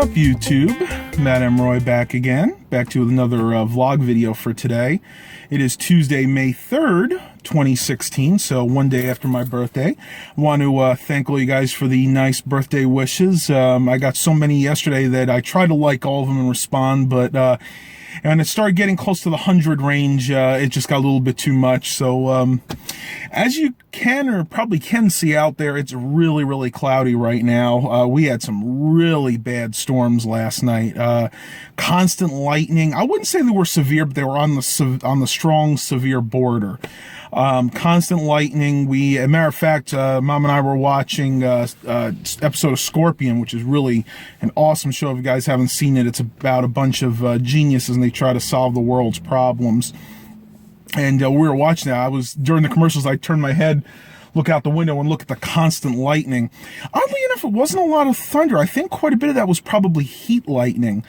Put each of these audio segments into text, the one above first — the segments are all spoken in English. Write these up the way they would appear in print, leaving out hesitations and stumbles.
up, YouTube? Matt M. Roy back again. Back to another vlog video for today. It is Tuesday, May 3rd, 2016, so one day after my birthday. I want to thank all you guys for the nice birthday wishes. I got so many yesterday that I tried to like all of them and respond, but and it started getting close to the 100 range. It just got a little bit too much. So as you can or probably can see out there, it's really cloudy right now. We had some really bad storms last night. Constant lightning. I wouldn't say they were severe, but they were on the strong severe border. Constant lightning. As a matter of fact, Mom and I were watching episode of Scorpion, which is really an awesome show. If you guys haven't seen it, it's about a bunch of geniuses and they try to solve the world's problems. And we were watching that. During the commercials, I turned my head, look out the window, and look at the constant lightning. Oddly enough, it wasn't a lot of thunder. I think quite a bit of that was probably heat lightning.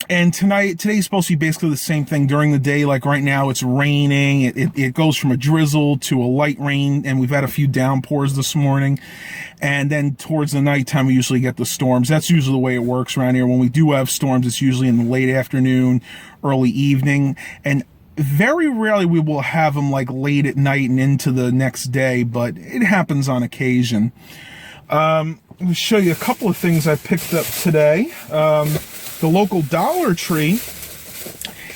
And today's supposed to be basically the same thing. During the day, like right now, it's raining. It goes from a drizzle to a light rain, and we've had a few downpours this morning. And then towards the nighttime, we usually get the storms. That's usually the way it works around here. When we do have storms, it's usually in the late afternoon, early evening, and very rarely we will have them like late at night and into the next day, but it happens on occasion. Let me show you a couple of things I picked up today. The local Dollar Tree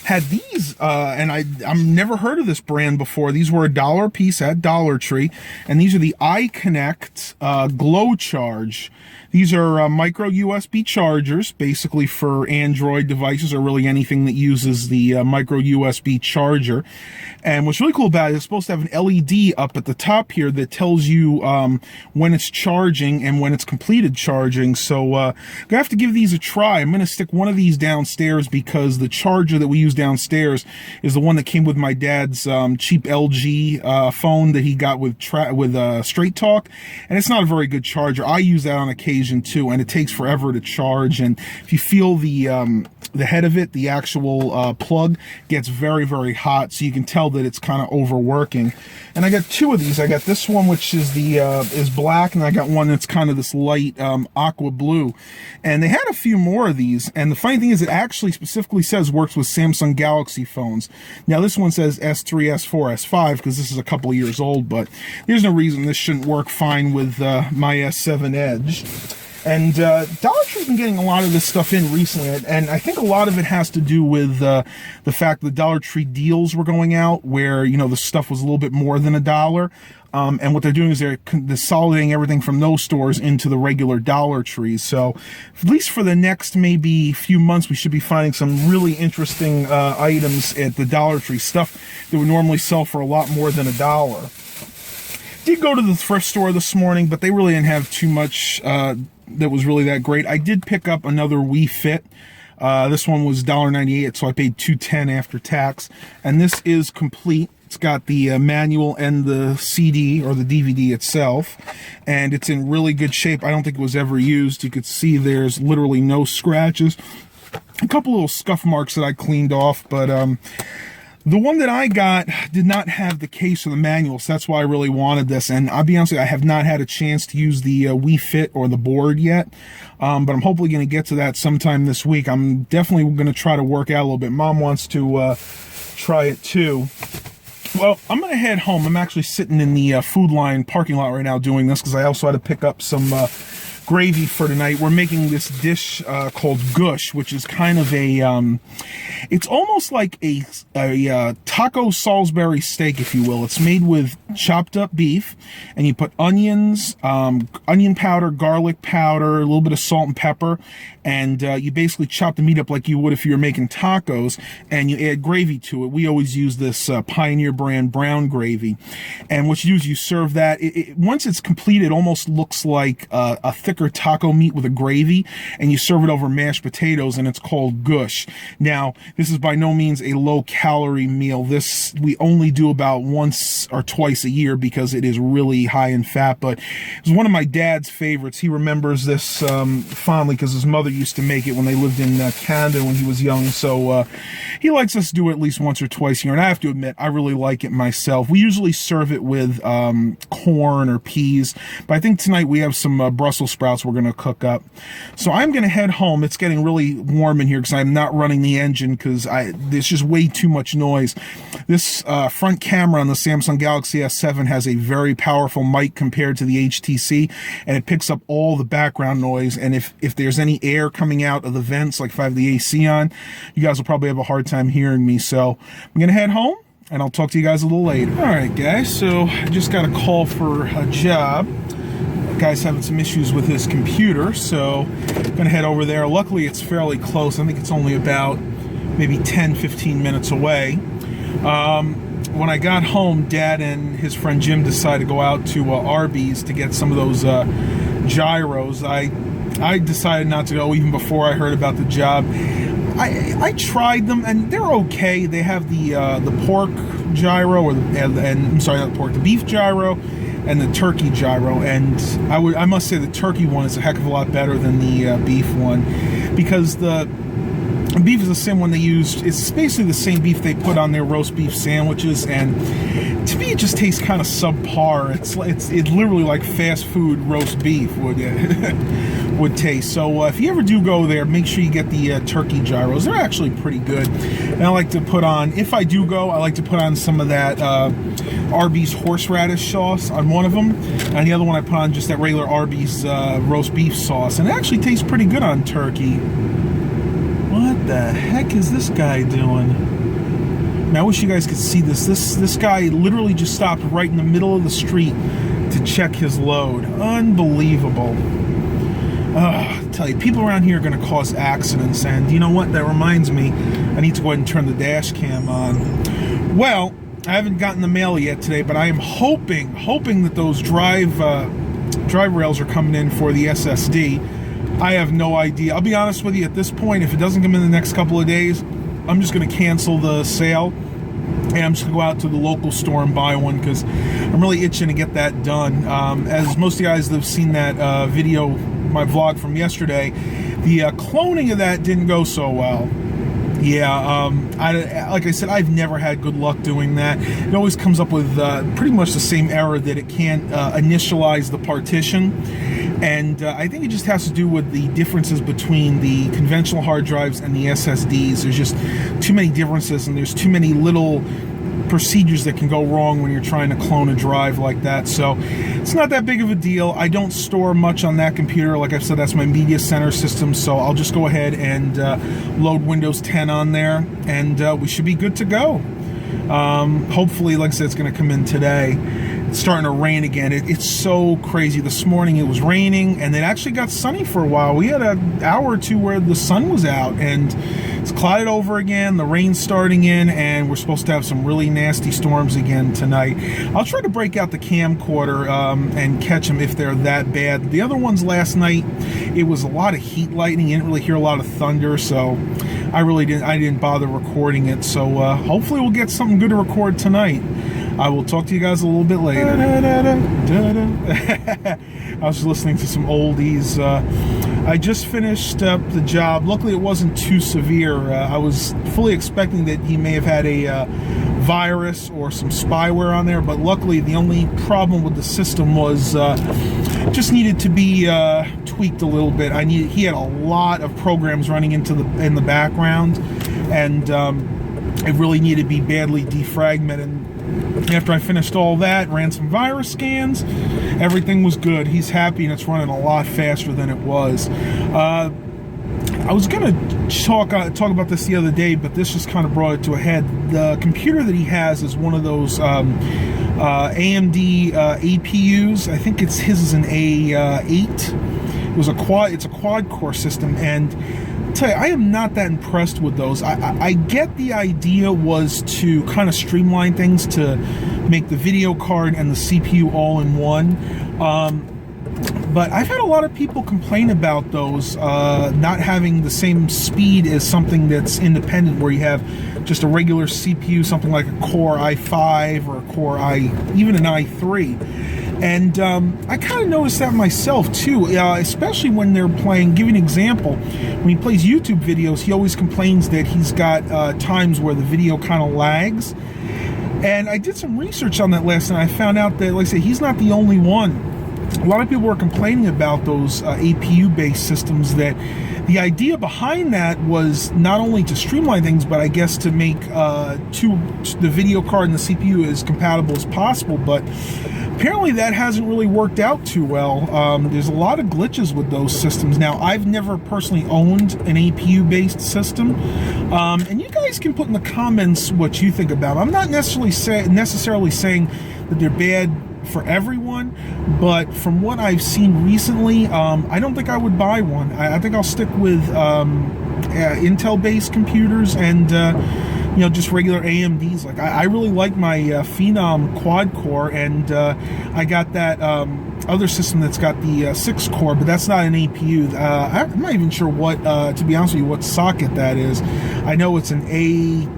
had these, and I've never heard of this brand before. These were $1 a piece at Dollar Tree, and these are the iConnect Glow Charge. These are micro USB chargers, basically for Android devices or really anything that uses the micro USB charger. And what's really cool about it, it's supposed to have an LED up at the top here that tells you when it's charging and when it's completed charging. So I'm gonna have to give these a try. I'm gonna stick one of these downstairs because the charger that we use downstairs is the one that came with my dad's cheap LG phone that he got with Straight Talk, and it's not a very good charger. I use that on occasion too, and it takes forever to charge. And if you feel the head of it, the actual plug gets very hot, so you can tell that it's kind of overworking. And I got two of these. I got this one, which is is black, and I got one that's kind of this light aqua blue. And they had a few more of these, and the funny thing is it actually specifically says works with Samsung Galaxy phones. Now this one says S3, S4, S5 because this is a couple of years old, but there's no reason this shouldn't work fine with my S7 Edge. And Dollar Tree's been getting a lot of this stuff in recently, and I think a lot of it has to do with the fact that Dollar Tree deals were going out where, you know, the stuff was a little bit more than $1. And what they're doing is they're consolidating everything from those stores into the regular Dollar Trees. So at least for the next maybe few months, we should be finding some really interesting items at the Dollar Tree, stuff that would normally sell for a lot more than $1. Did go to the thrift store this morning, but they really didn't have too much that was really that great. I did pick up another Wii Fit. This one was $1.98, so I paid $2.10 after tax. And this is complete. It's got the manual and the CD or the DVD itself, and it's in really good shape. I don't think it was ever used. You could see there's literally no scratches. A couple little scuff marks that I cleaned off, but the one that I got did not have the case or the manual, so that's why I really wanted this. And I'll be honest with you, I have not had a chance to use the Wii Fit or the board yet, but I'm hopefully going to get to that sometime this week. I'm definitely going to try to work out a little bit. Mom wants to try it too. Well, I'm going to head home. I'm actually sitting in the Food Line parking lot right now doing this because I also had to pick up some gravy for tonight. We're making this dish called Gush, which is kind of a, it's almost like a taco Salisbury steak, if you will. It's made with chopped up beef, and you put onions, onion powder, garlic powder, a little bit of salt and pepper, and you basically chop the meat up like you would if you were making tacos, and you add gravy to it. We always use this Pioneer brand brown gravy, and what you do is you serve that. Once it's complete, it almost looks like a thicker taco meat with a gravy, and you serve it over mashed potatoes, and it's called Gush. Now, This is by no means a low-calorie meal. This we only do about once or twice a year because it is really high in fat, but it's one of my dad's favorites. He remembers this fondly because his mother used to make it when they lived in Canada when he was young, so he likes us to do it at least once or twice a year, and I have to admit, I really like it myself. We usually serve it with corn or peas, but I think tonight we have some Brussels sprouts we're going to cook up. So I'm going to head home. It's getting really warm in here because I'm not running the engine because there's just way too much noise. This front camera on the Samsung Galaxy S7 has a very powerful mic compared to the HTC, and it picks up all the background noise, and if there's any air coming out of the vents, like if I have the AC on, you guys will probably have a hard time hearing me. So I'm going to head home, and I'll talk to you guys a little later. All right, guys, so I just got a call for a job. The guy's having some issues with his computer, so I'm gonna head over there. Luckily, it's fairly close. I think it's only about maybe 10-15 minutes away. When I got home, Dad and his friend Jim decided to go out to Arby's to get some of those gyros. I decided not to go even before I heard about the job. I tried them, and they're okay. They have the pork gyro, or I'm sorry, not the pork, the beef gyro, and the turkey gyro, and I must say the turkey one is a heck of a lot better than the beef one, because the beef is the same one they used. It's basically the same beef they put on their roast beef sandwiches, and to me it just tastes kind of subpar. It's literally like fast food roast beef would taste. So if you ever do go there, make sure you get the turkey gyros. They're actually pretty good. And I like to put on, if I do go, I like to put on some of that Arby's horseradish sauce on one of them, and the other one I put on just that regular Arby's roast beef sauce, and it actually tastes pretty good on turkey. What the heck is this guy doing? Man, I wish you guys could see this. This guy literally just stopped right in the middle of the street to check his load. Unbelievable. I tell you, people around here are going to cause accidents, and you know what? That reminds me, I need to go ahead and turn the dash cam on. Well, I haven't gotten the mail yet today, but I am hoping that those drive rails are coming in for the SSD. I have no idea. I'll be honest with you, at this point, if it doesn't come in the next couple of days, I'm just going to cancel the sale, and I'm just going to go out to the local store and buy one, because I'm really itching to get that done. As most of you guys that have seen that video, my vlog from yesterday, the cloning of that didn't go so well. Yeah, like I said, I've never had good luck doing that. It always comes up with pretty much the same error, that it can't initialize the partition. And I think it just has to do with the differences between the conventional hard drives and the SSDs. There's just too many differences, and there's too many little procedures that can go wrong when you're trying to clone a drive like that. So it's not that big of a deal. I don't store much on that computer. Like I said, that's my media center system, so I'll just go ahead and load Windows 10 on there, and we should be good to go. Hopefully, like I said, it's going to come in today. It's starting to rain again. It's so crazy. This morning it was raining, and it actually got sunny for a while. We had an hour or two where the sun was out, and it's clouded over again. The rain's starting in, and we're supposed to have some really nasty storms again tonight. I'll try to break out the camcorder and catch them if they're that bad. The other ones last night, it was a lot of heat lightning. You didn't really hear a lot of thunder, so I didn't bother recording it. So hopefully we'll get something good to record tonight. I will talk to you guys a little bit later. I was listening to some oldies. I just finished up the job. Luckily, it wasn't too severe. I was fully expecting that he may have had a virus or some spyware on there, but luckily, the only problem with the system was just needed to be tweaked a little bit. He had a lot of programs running in the background, and it really needed to be badly defragmented. After I finished all that, ran some virus scans, everything was good. He's happy, and it's running a lot faster than it was. I was going to talk about this the other day, but this just kind of brought it to a head. The computer that he has is one of those AMD APUs. I think his is an A8. It's a quad core system, and I'll tell you, I am not that impressed with those. I get the idea was to kind of streamline things, to make the video card and the CPU all in one. But I've had a lot of people complain about those not having the same speed as something that's independent, where you have just a regular CPU, something like a Core i5 or a Core even an i3. And I kind of noticed that myself too, especially when they're playing. Give you an example. When he plays YouTube videos, he always complains that he's got times where the video kind of lags. And I did some research on that last night. I found out that, like I say, he's not the only one. A lot of people were complaining about those APU-based systems, that the idea behind that was not only to streamline things, but I guess to make the video card and the CPU as compatible as possible. But apparently that hasn't really worked out too well. There's a lot of glitches with those systems. Now, I've never personally owned an APU-based system, and you guys can put in the comments what you think about it. I'm not necessarily saying that they're bad for everyone, but from what I've seen recently, I don't think I would buy one. I think I'll stick with Intel-based computers and just regular AMDs. Like I really like my Phenom quad core, and I got that other system that's got the 6 core, but that's not an APU. I'm not even sure what, to be honest with you, what socket that is. I know it's an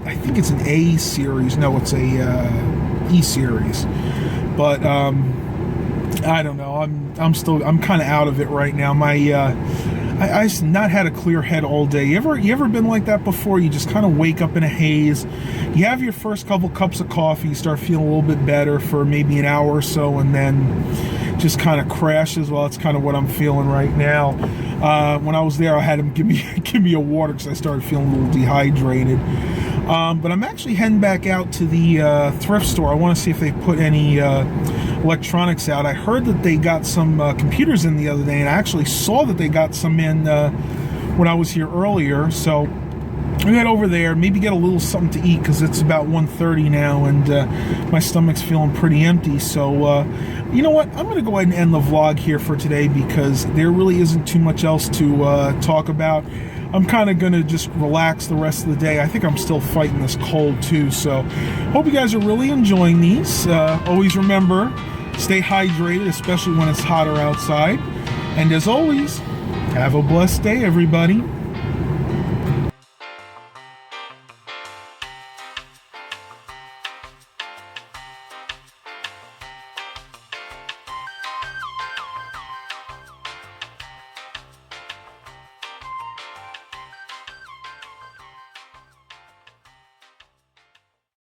I think it's an A series. No, it's a E series. But I don't know. I'm kind of out of it right now. I've not had a clear head all day. You ever been like that before? You just kind of wake up in a haze. You have your first couple cups of coffee, you start feeling a little bit better for maybe an hour or so, and then just kind of crashes. Well, that's kind of what I'm feeling right now. When I was there, I had him give me a water because I started feeling a little dehydrated. But I'm actually heading back out to the thrift store. I want to see if they put any electronics out. I heard that they got some computers in the other day, and I actually saw that they got some in when I was here earlier. So we head over there, maybe get a little something to eat, because it's about 1:30 now, and my stomach's feeling pretty empty. So you know what? I'm going to go ahead and end the vlog here for today, because there really isn't too much else to talk about. I'm kind of going to just relax the rest of the day. I think I'm still fighting this cold too, so hope you guys are really enjoying these. Always remember, stay hydrated, especially when it's hotter outside. And as always, have a blessed day, everybody.